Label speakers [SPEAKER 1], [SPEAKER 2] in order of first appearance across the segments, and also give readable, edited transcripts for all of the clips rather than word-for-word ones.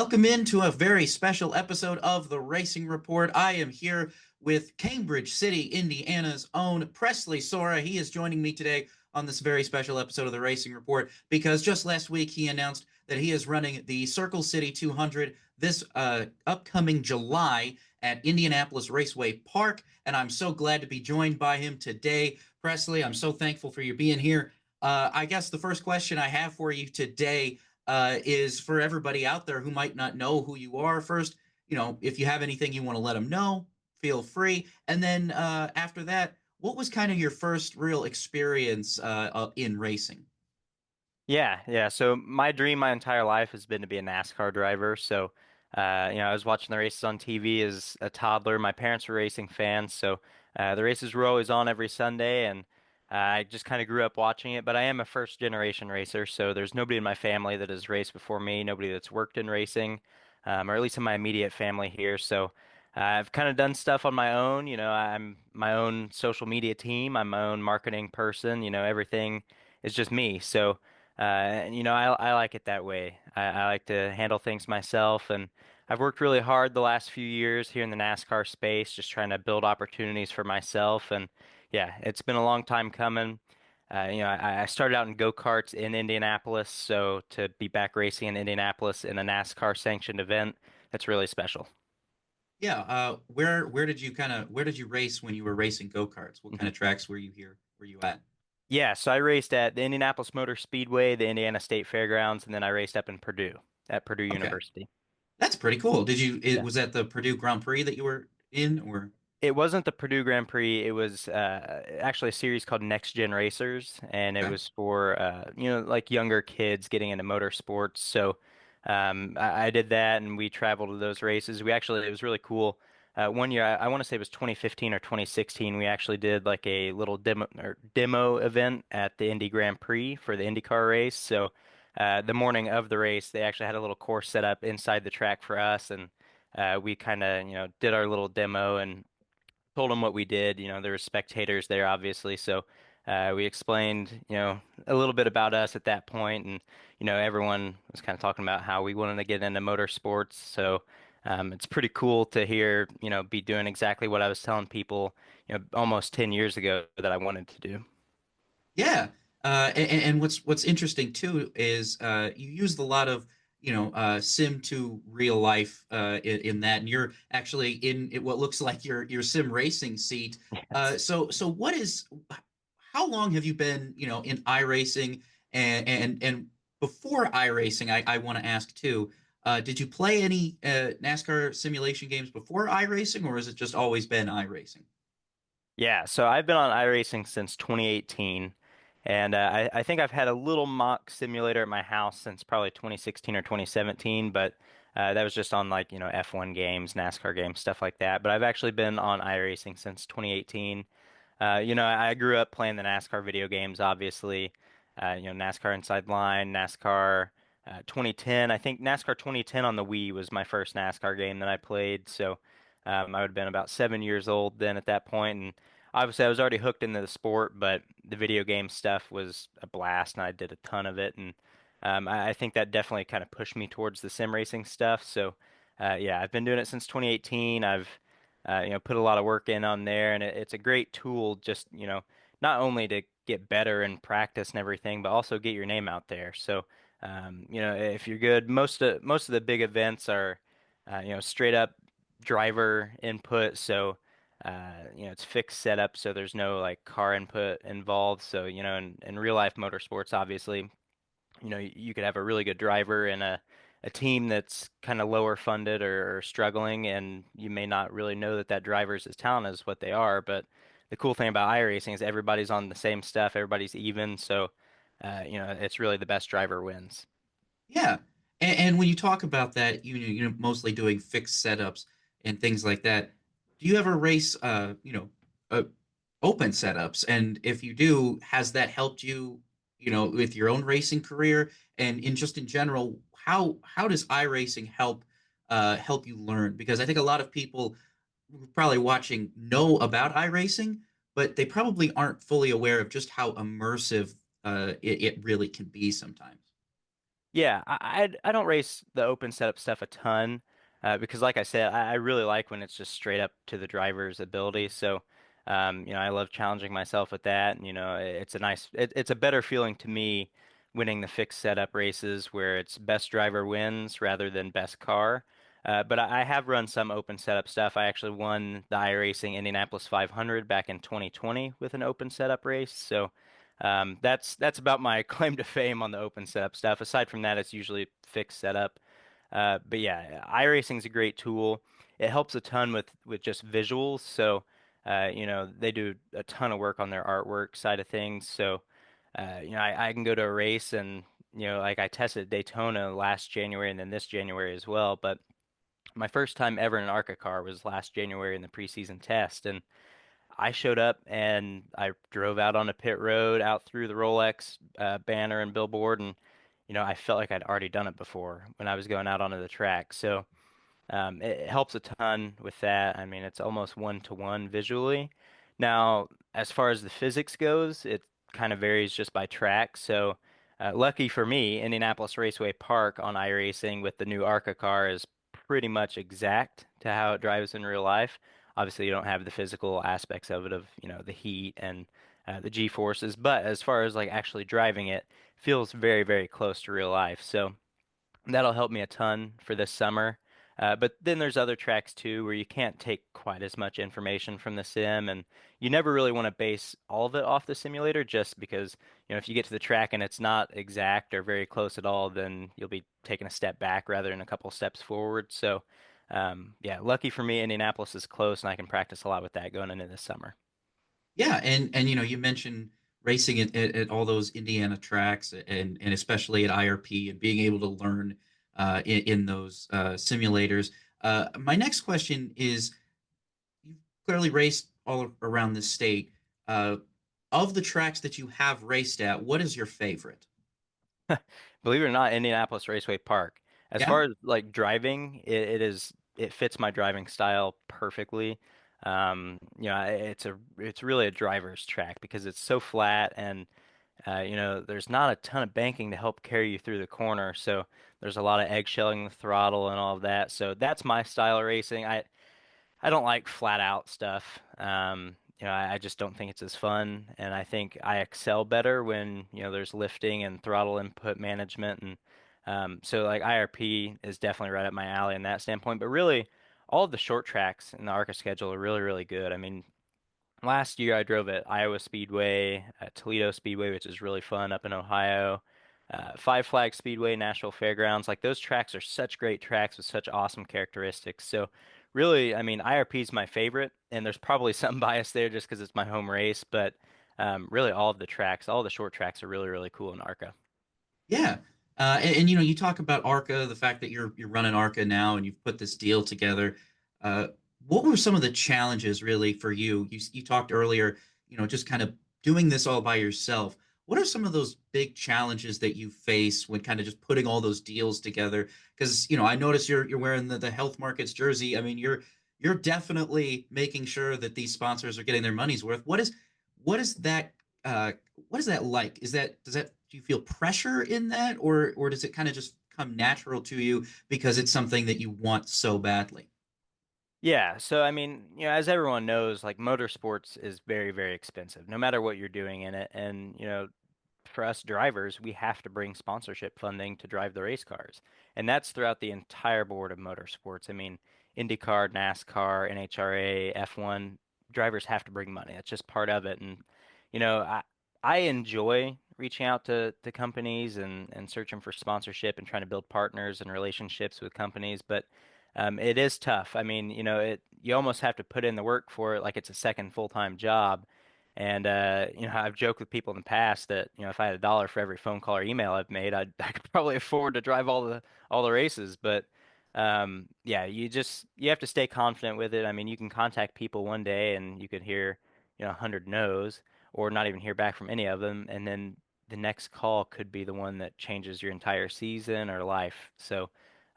[SPEAKER 1] Welcome into a very special episode of the Racing Report. I am here with Cambridge City, Indiana's own Presley Sorah. He is joining me today on this very special episode of the Racing Report because just last week he announced that he is running the Circle City 200 this upcoming July at Indianapolis Raceway Park, and I'm so glad to be joined by him today. Presley, I'm so thankful for you being here. I guess the first question I have for you today is for everybody out there who might not know who you are. First, if you have anything you want to let them know, feel free. And then after that, what was kind of your first real experience in racing?
[SPEAKER 2] Yeah. So my dream my entire life has been to be a NASCAR driver. So, I was watching the races on TV as a toddler. My parents were racing fans, so the races were always on every Sunday, and I just kind of grew up watching it. But I am a first generation racer, so there's nobody in my family that has raced before me, nobody that's worked in racing, or at least in my immediate family here. So. I've kind of done stuff on my own. I'm my own social media team. I'm my own marketing person. Everything is just me. So, I like it that way. I like to handle things myself, and I've worked really hard the last few years here in the NASCAR space, just trying to build opportunities for myself. And yeah, it's been a long time coming. I started out in go-karts in Indianapolis, so to be back racing in Indianapolis in a NASCAR sanctioned event, that's really special.
[SPEAKER 1] Yeah, where did you race when you were racing go-karts? What kind of tracks were you at?
[SPEAKER 2] Yeah, so I raced at the Indianapolis Motor Speedway, the Indiana State Fairgrounds, and then I raced up in Purdue at Purdue
[SPEAKER 1] Okay,
[SPEAKER 2] University.
[SPEAKER 1] that's pretty cool.
[SPEAKER 2] Yeah.
[SPEAKER 1] Was that the Purdue Grand Prix that you were in, or?
[SPEAKER 2] It wasn't the Purdue Grand Prix. It was actually a series called Next Gen Racers, and it
[SPEAKER 1] Okay.
[SPEAKER 2] was for like younger kids getting into motorsports. So I did that, and we traveled to those races. It was really cool. One year, I want to say it was 2015 or 2016. We actually did like a little demo event at the Indy Grand Prix for the IndyCar race. So the morning of the race, they actually had a little course set up inside the track for us, and we kind of did our little demo and told them what we did. There were spectators there, obviously, so we explained, a little bit about us at that point, and everyone was kind of talking about how we wanted to get into motorsports. So it's pretty cool to hear, be doing exactly what I was telling people, almost 10 years ago that I wanted to do.
[SPEAKER 1] Yeah, and what's interesting too is you used a lot of sim to real life in that, and you're actually what looks like your sim racing seat. So how long have you been in iRacing and before iRacing? I want to ask too. Did you play any NASCAR simulation games before iRacing, or has it just always been iRacing?
[SPEAKER 2] Yeah, so I've been on iRacing since 2018, and I think I've had a little mock simulator at my house since probably 2016 or 2017, but that was just on like, F1 games, NASCAR games, stuff like that. But I've actually been on iRacing since 2018. I grew up playing the NASCAR video games, obviously. NASCAR Inside Line, NASCAR 2010. I think NASCAR 2010 on the Wii was my first NASCAR game that I played. So I would have been about 7 years old then at that point, and obviously I was already hooked into the sport, but the video game stuff was a blast, and I did a ton of it, and I think that definitely kind of pushed me towards the sim racing stuff. So yeah, I've been doing it since 2018. I've put a lot of work in on there, and it's a great tool just, not only to get better and practice and everything, but also get your name out there. So, if you're good, most of the big events are, straight up driver input. So, it's fixed setup, so there's no like car input involved. So, in real life motorsports, obviously, you could have a really good driver and a team that's kind of lower funded or struggling, and you may not really know that that driver's as talented as what they are. But the cool thing about iRacing is everybody's on the same stuff, everybody's even, so it's really the best driver wins.
[SPEAKER 1] Yeah, and when you talk about that, you're mostly doing fixed setups and things like that. Do you ever race, open setups? And if you do, has that helped you, with your own racing career and in just in general? How does iRacing help you learn? Because I think a lot of people who are probably watching know about iRacing, but they probably aren't fully aware of just how immersive it really can be sometimes.
[SPEAKER 2] Yeah, I don't race the open setup stuff a ton because, like I said, I really like when it's just straight up to the driver's ability. So, I love challenging myself with that. And, it's it's a better feeling to me winning the fixed setup races where it's best driver wins rather than best car. But I have run some open setup stuff. I actually won the iRacing Indianapolis 500 back in 2020 with an open setup race. So. That's about my claim to fame on the open setup stuff. Aside from that, it's usually fixed setup. But yeah, iRacing is a great tool. It helps a ton with just visuals. So, they do a ton of work on their artwork side of things. So, I can go to a race and like I tested Daytona last January and then this January as well. But my first time ever in an ARCA car was last January in the preseason test, and I showed up and I drove out on a pit road out through the Rolex banner and billboard, and I felt like I'd already done it before when I was going out onto the track. So it helps a ton with that. I mean, it's almost one to one visually. Now, as far as the physics goes, it kind of varies just by track. So, lucky for me, Indianapolis Raceway Park on iRacing with the new ARCA car is pretty much exact to how it drives in real life. Obviously, you don't have the physical aspects of it, of, the heat and the G-forces, but as far as like actually driving it, feels very, very close to real life. So, that'll help me a ton for this summer. But then there's other tracks too where you can't take quite as much information from the sim, and you never really want to base all of it off the simulator just because, if you get to the track and it's not exact or very close at all, then you'll be taking a step back rather than a couple steps forward. So, yeah, lucky for me, Indianapolis is close, and I can practice a lot with that going into this summer.
[SPEAKER 1] Yeah, and you mentioned racing at all those Indiana tracks, and especially at IRP, and being able to learn in those simulators. My next question is: you've clearly raced all around the state. Uh, of the tracks that you have raced at, what is your favorite?
[SPEAKER 2] Believe it or not, Indianapolis Raceway Park. As
[SPEAKER 1] Yeah.
[SPEAKER 2] far as like driving, it fits my driving style perfectly. It's really a driver's track because it's so flat and there's not a ton of banking to help carry you through the corner. So there's a lot of eggshelling the throttle and all of that. So that's my style of racing. I don't like flat out stuff. I just don't think it's as fun, and I think I excel better when there's lifting and throttle input management, and so like IRP is definitely right up my alley in that standpoint. But really, all of the short tracks in the ARCA schedule are really really good. I mean, last year I drove at Iowa Speedway, at Toledo Speedway, which is really fun up in Ohio. Five Flag Speedway, Nashville Fairgrounds, like those tracks are such great tracks with such awesome characteristics. So really, I mean, IRP is my favorite, and there's probably some bias there just because it's my home race, but really all of the tracks, all the short tracks are really, really cool in ARCA.
[SPEAKER 1] Yeah. And you talk about ARCA, the fact that you're running ARCA now and you've put this deal together. Uh, what were some of the challenges really for you? You talked earlier, just kind of doing this all by yourself. What are some of those big challenges that you face when kind of just putting all those deals together? Because, I notice you're wearing the Health Markets jersey. I mean, you're definitely making sure that these sponsors are getting their money's worth. What is that uh, what is that like? Do you feel pressure in that, or does it kind of just come natural to you because it's something that you want so badly?
[SPEAKER 2] Yeah, so I mean, as everyone knows, like motorsports is very, very expensive, no matter what you're doing in it. And, for us drivers, we have to bring sponsorship funding to drive the race cars. And that's throughout the entire board of motorsports. I mean, IndyCar, NASCAR, NHRA, F1, drivers have to bring money. That's just part of it. And, you know, I I enjoy reaching out to companies and searching for sponsorship and trying to build partners and relationships with companies, but it is tough. I mean, you almost have to put in the work for it like it's a second full-time job. And I've joked with people in the past that if I had $1 for every phone call or email I've made, I could probably afford to drive all the races. But yeah, you have to stay confident with it. I mean, you can contact people one day and you could hear 100 no's, or not even hear back from any of them, and then the next call could be the one that changes your entire season or life. So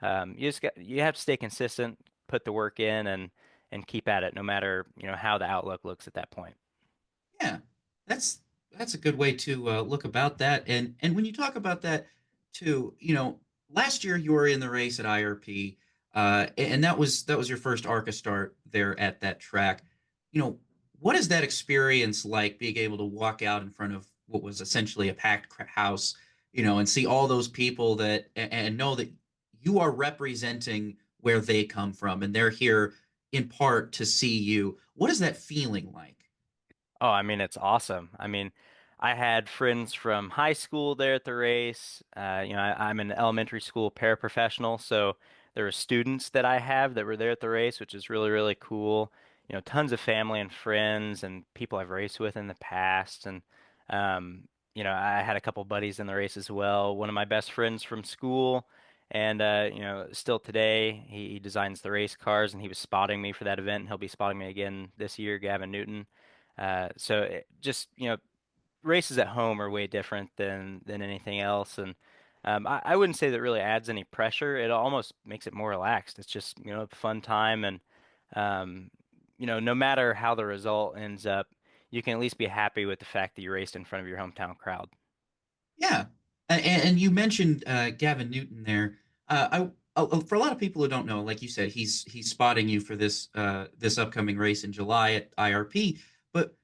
[SPEAKER 2] you have to stay consistent, put the work in, and keep at it, no matter how the outlook looks at that point.
[SPEAKER 1] Yeah, that's that's a good way to look about that. And when you talk about that, too, last year you were in the race at IRP, and that was your first ARCA start there at that track. You know, what is that experience like, being able to walk out in front of what was essentially a packed house, and see all those people and know that you are representing where they come from, and they're here in part to see you. What is that feeling like?
[SPEAKER 2] Oh, I mean, it's awesome. I mean, I had friends from high school there at the race. I'm an elementary school paraprofessional, so there were students that I have that were there at the race, which is really, really cool. Tons of family and friends and people I've raced with in the past. And, I had a couple buddies in the race as well. One of my best friends from school, and, still today, he designs the race cars, and he was spotting me for that event, and he'll be spotting me again this year, Gavin Newton. Just, races at home are way different than anything else. And I wouldn't say that really adds any pressure. It almost makes it more relaxed. It's just, a fun time. And, um, no matter how the result ends up, you can at least be happy with the fact that you raced in front of your hometown crowd.
[SPEAKER 1] Yeah, and you mentioned Gavin Newton there. For a lot of people who don't know, like you said, he's spotting you for this upcoming race in July at IRP. But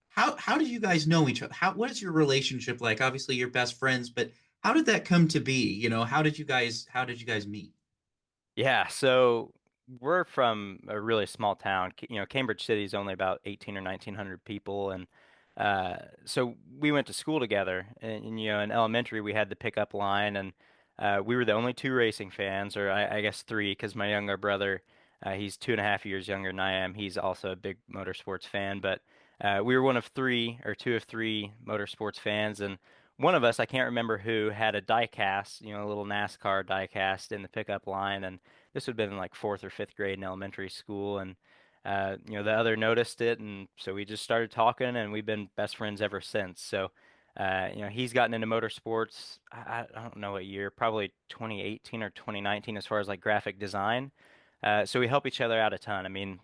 [SPEAKER 1] how did you guys know each other? What is your relationship like? Obviously, you're best friends, but how did that come to be? How did you guys meet?
[SPEAKER 2] Yeah, so we're from a really small town. Cambridge City is only about 18 or 1900 people, and so we went to school together. And in elementary, we had the pickup line, and we were the only two racing fans, or I guess three, because my younger brother, he's 2.5 years younger than I am. He's also a big motorsports fan, but we were one of three, or two of three motorsports fans, and one of us, I can't remember who, had a die cast, a little NASCAR die cast in the pickup line, and this would have been in like fourth or fifth grade in elementary school, and the other noticed it, and so we just started talking, and we've been best friends ever since. So, he's gotten into motorsports. I don't know what year, probably 2018 or 2019, as far as like graphic design. So we help each other out a ton. I mean,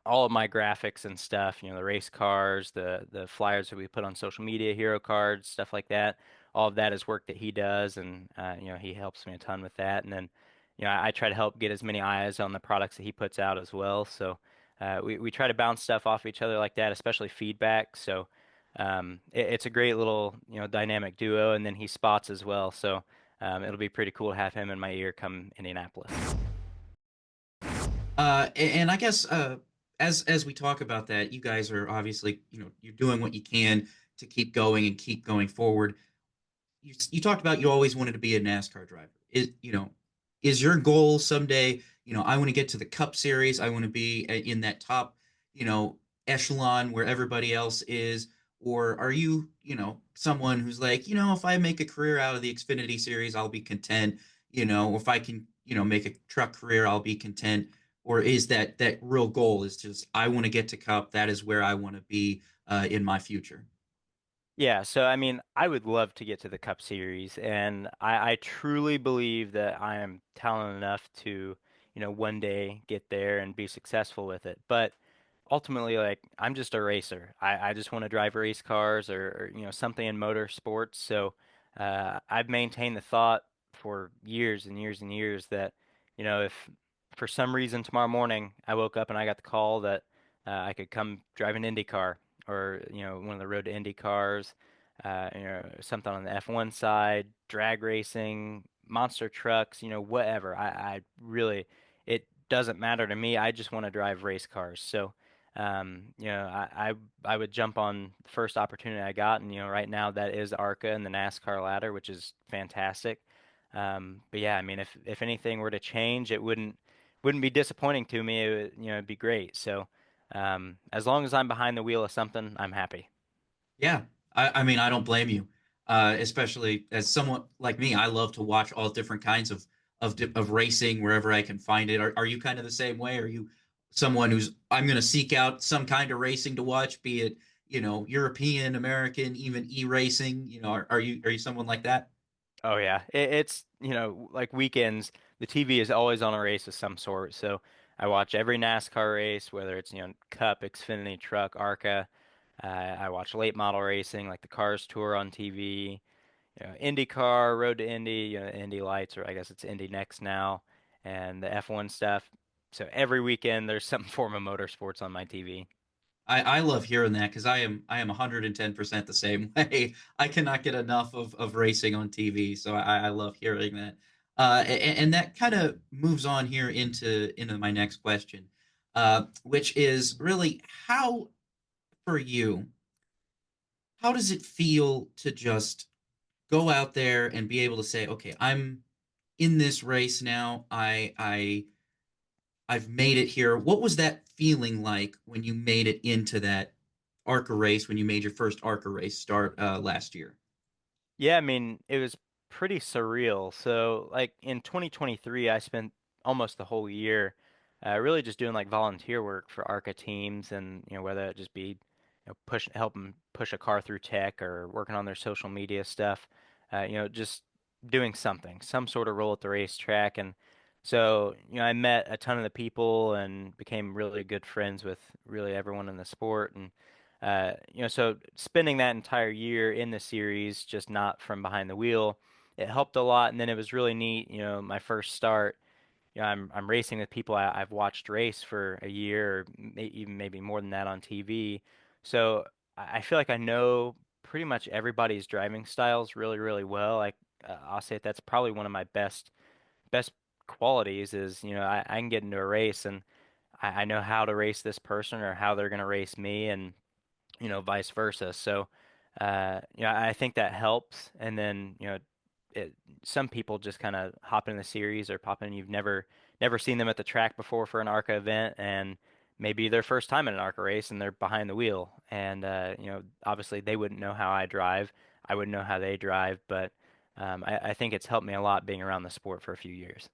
[SPEAKER 2] all of my graphics and stuff, the race cars, the flyers that we put on social media, hero cards, stuff like that. All of that is work that he does, and he helps me a ton with that. And then, I try to help get as many eyes on the products that he puts out as well. So we try to bounce stuff off each other like that, especially feedback. So it's a great little dynamic duo, and then he spots as well. So it'll be pretty cool to have him in my ear come Indianapolis.
[SPEAKER 1] And I guess as we talk about that, you guys are obviously, you're doing what you can to keep going and keep going forward. You talked about you always wanted to be a NASCAR driver. Is your goal someday, I want to get to the Cup Series. I want to be in that top, you know, echelon where everybody else is. Or are you, someone who's like, if I make a career out of the Xfinity Series, I'll be content. If I can, make a truck career, I'll be content. Or is that real goal is just I want to get to Cup. That is where I want to be in my future.
[SPEAKER 2] Yeah, so I mean, I would love to get to the Cup Series, and I truly believe that I am talented enough to, one day get there and be successful with it. But ultimately, like, I'm just a racer. I just want to drive race cars or something in motorsports. So I've maintained the thought for years and years and years that, if for some reason tomorrow morning I woke up and I got the call that I could come drive an Indy car or one of the Road to Indy cars, something on the F1 side, drag racing, monster trucks, whatever. I really, it doesn't matter to me. I just want to drive race cars. So, I would jump on the first opportunity I got, and right now that is ARCA and the NASCAR ladder, which is fantastic. But yeah, I mean, if anything were to change, it wouldn't be disappointing to me. It would, it'd be great. So. As long as I'm behind the wheel of something, I'm happy.
[SPEAKER 1] Yeah, I mean, I don't blame you, especially as someone like me. I love to watch all different kinds of racing wherever I can find it. Are you kind of the same way? Are you someone who's I'm going to seek out some kind of racing to watch, be it European, American, even e-racing? Are you someone like that?
[SPEAKER 2] Oh yeah, it's like weekends. The TV is always on a race of some sort. So I watch every NASCAR race, whether it's Cup, Xfinity, Truck, ARCA. I watch late model racing, like the Cars Tour on TV. IndyCar, Road to Indy, Indy Lights, or I guess it's Indy Next now, and the F1 stuff. So every weekend there's some form of motorsports on my TV.
[SPEAKER 1] I love hearing that because I am 110% the same way. I cannot get enough of racing on TV, so I love hearing that. And that kind of moves on here into my next question, which is really how for you, how does it feel to just go out there and be able to say, okay, I'm in this race now. I've made it here. What was that feeling like when you made it into that ARCA race, when you made your first ARCA race start last year?
[SPEAKER 2] Yeah, I mean, it was pretty surreal. So, like in 2023, I spent almost the whole year really just doing like volunteer work for ARCA teams, and whether it just be help them push a car through tech or working on their social media stuff, just doing something, some sort of role at the racetrack. And so, I met a ton of the people and became really good friends with really everyone in the sport. And so spending that entire year in the series, just not from behind the wheel, it helped a lot. And then it was really neat. My first start, I'm racing with people I've watched race for a year, or even maybe more than that on TV. So I feel like I know pretty much everybody's driving styles really, really well. I'll say that's probably one of my best qualities is, I can get into a race and I know how to race this person or how they're going to race me, and vice versa. So, I think that helps. And then, it, some people just kind of hop in the series or pop in. You've never seen them at the track before for an ARCA event, and maybe their first time in an ARCA race, and they're behind the wheel. And obviously they wouldn't know how I drive. I wouldn't know how they drive, but I think it's helped me a lot being around the sport for a few years.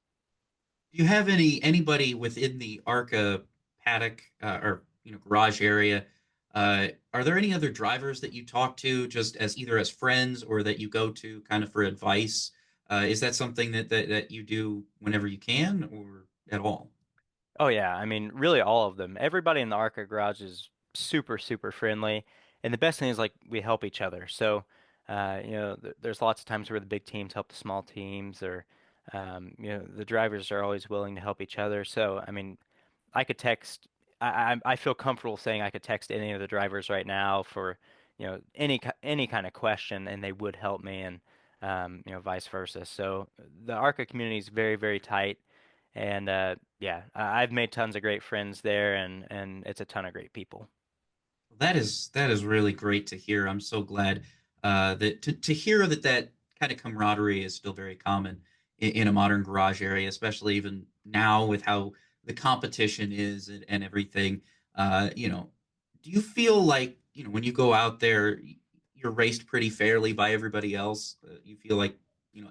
[SPEAKER 1] Do you have anybody within the ARCA paddock or garage area? Are there any other drivers that you talk to just as either as friends or that you go to kind of for advice? Is that something that you do whenever you can or at all?
[SPEAKER 2] Oh yeah, I mean, really all of them. Everybody in the ARCA garage is super, super friendly, and the best thing is like we help each other. So, there's lots of times where the big teams help the small teams, or the drivers are always willing to help each other. So, I mean, I could text. I feel comfortable saying I could text any of the drivers right now for any kind of question, and they would help me, and vice versa. So the ARCA community is very, very tight, and yeah, I've made tons of great friends there, and it's a ton of great people.
[SPEAKER 1] That is really great to hear. I'm so glad that to hear that kind of camaraderie is still very common in a modern garage area, especially even now with how the competition is and everything. Do you feel like when you go out there, you're raced pretty fairly by everybody else? You feel like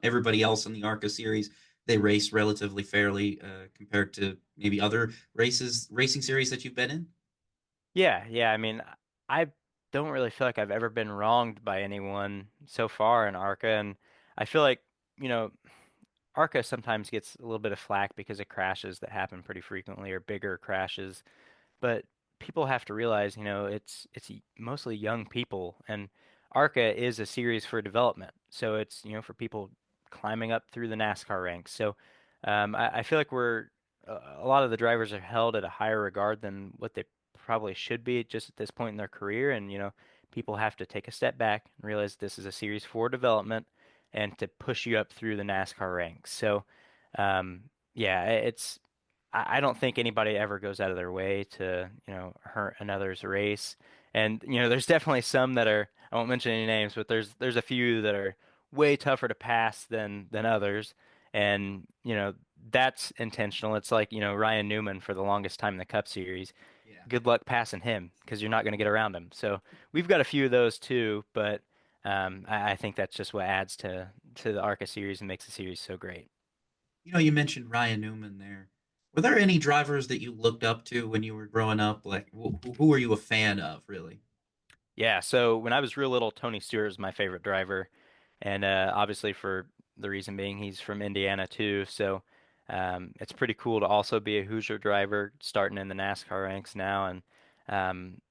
[SPEAKER 1] everybody else in the ARCA series they race relatively fairly compared to maybe other racing series that you've been in?
[SPEAKER 2] Yeah, yeah. I mean, I don't really feel like I've ever been wronged by anyone so far in ARCA, and I feel like, you know, ARCA sometimes gets a little bit of flack because of crashes that happen pretty frequently, or bigger crashes. But people have to realize, it's mostly young people, and ARCA is a series for development. So it's, for people climbing up through the NASCAR ranks. So I feel like a lot of the drivers are held at a higher regard than what they probably should be just at this point in their career. And, people have to take a step back and realize this is a series for development and to push you up through the NASCAR ranks. So, yeah, I don't think anybody ever goes out of their way to, hurt another's race. And, there's definitely some that are, I won't mention any names, but there's a few that are way tougher to pass than others. And, that's intentional. It's like, Ryan Newman for the longest time in the Cup Series.
[SPEAKER 1] Yeah.
[SPEAKER 2] Good luck passing him because you're not going to get around him. So we've got a few of those too, but I think that's just what adds to the ARCA series and makes the series so great.
[SPEAKER 1] You mentioned Ryan Newman there. Were there any drivers that you looked up to when you were growing up? Like, who were you a fan of, really?
[SPEAKER 2] Yeah, so when I was real little, Tony Stewart was my favorite driver, and obviously for the reason being he's from Indiana too. So it's pretty cool to also be a Hoosier driver, starting in the NASCAR ranks now. And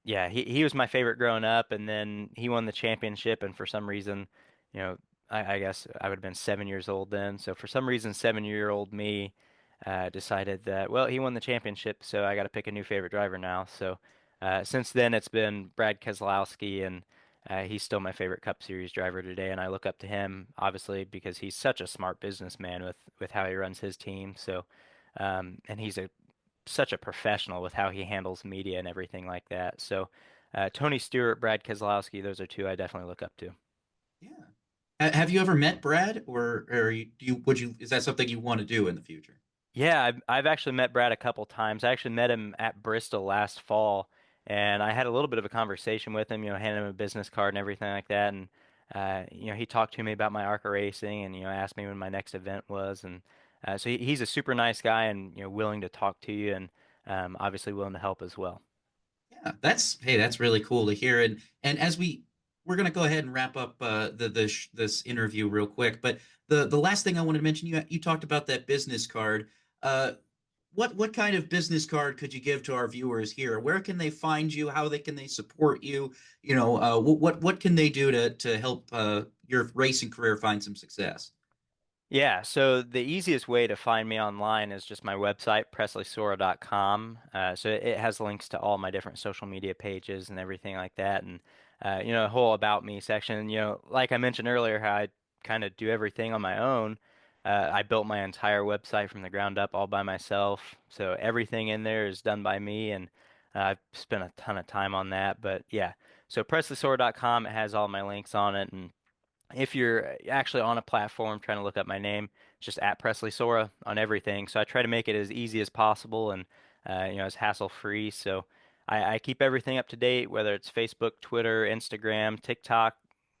[SPEAKER 2] yeah, he was my favorite growing up, and then he won the championship, and for some reason, you know, I guess I would have been 7 years old then. So for some reason, 7-year-old me decided that, well, he won the championship, so I got to pick a new favorite driver now. So since then, it's been Brad Keselowski, and he's still my favorite Cup Series driver today. And I look up to him, obviously, because he's such a smart businessman with how he runs his team. So, and he's such a professional with how he handles media and everything like that. So, Tony Stewart, Brad Keselowski, those are two I definitely look up to.
[SPEAKER 1] Yeah. Have you ever met Brad, or would you is that something you want to do in the future?
[SPEAKER 2] Yeah, I've actually met Brad a couple times. I actually met him at Bristol last fall, and I had a little bit of a conversation with him, handed him a business card and everything like that. And he talked to me about my ARCA racing, and asked me when my next event was. And so he's a super nice guy, and willing to talk to you, and obviously willing to help as well.
[SPEAKER 1] Yeah, that's really cool to hear. And as we're gonna go ahead and wrap up this interview real quick, but the last thing I wanted to mention, you talked about that business card. Uh, what kind of business card could you give to our viewers here? Where can they find you? How they can they support you? What can they do to help your racing career find some success?
[SPEAKER 2] Yeah, so the easiest way to find me online is just my website, presleysorah.com. So it has links to all my different social media pages and everything like that, and a whole about me section. Like I mentioned earlier, how I kind of do everything on my own. I built my entire website from the ground up all by myself, so everything in there is done by me, and I've spent a ton of time on that. But yeah, so presleysorah.com, it has all my links on it, and if you're actually on a platform trying to look up my name, it's just at Presley Sorah on everything. So I try to make it as easy as possible and as hassle free. So I keep everything up to date, whether it's Facebook, Twitter, Instagram, TikTok,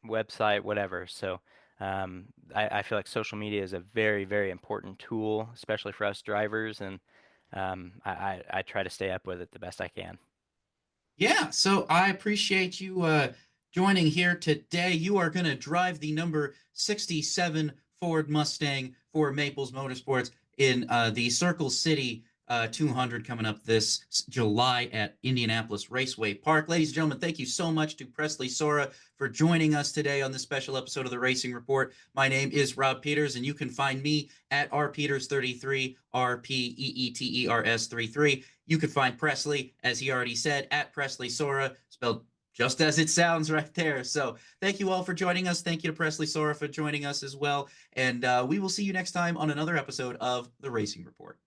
[SPEAKER 2] website, whatever. So I feel like social media is a very, very important tool, especially for us drivers, and I try to stay up with it the best I can.
[SPEAKER 1] Yeah, so I appreciate you joining here today. You are going to drive the number 67 Ford Mustang for Maples Motorsports in the Circle City 200 coming up this July at Indianapolis Raceway Park. Ladies and gentlemen, thank you so much to Presley Sorah for joining us today on this special episode of the Racing Report. My name is Rob Peeters, and you can find me at rpeters33, RPEETERS33. You can find Presley, as he already said, at Presley Sorah, spelled just as it sounds right there. So thank you all for joining us. Thank you to Presley Sorah for joining us as well. And we will see you next time on another episode of the Racing Report.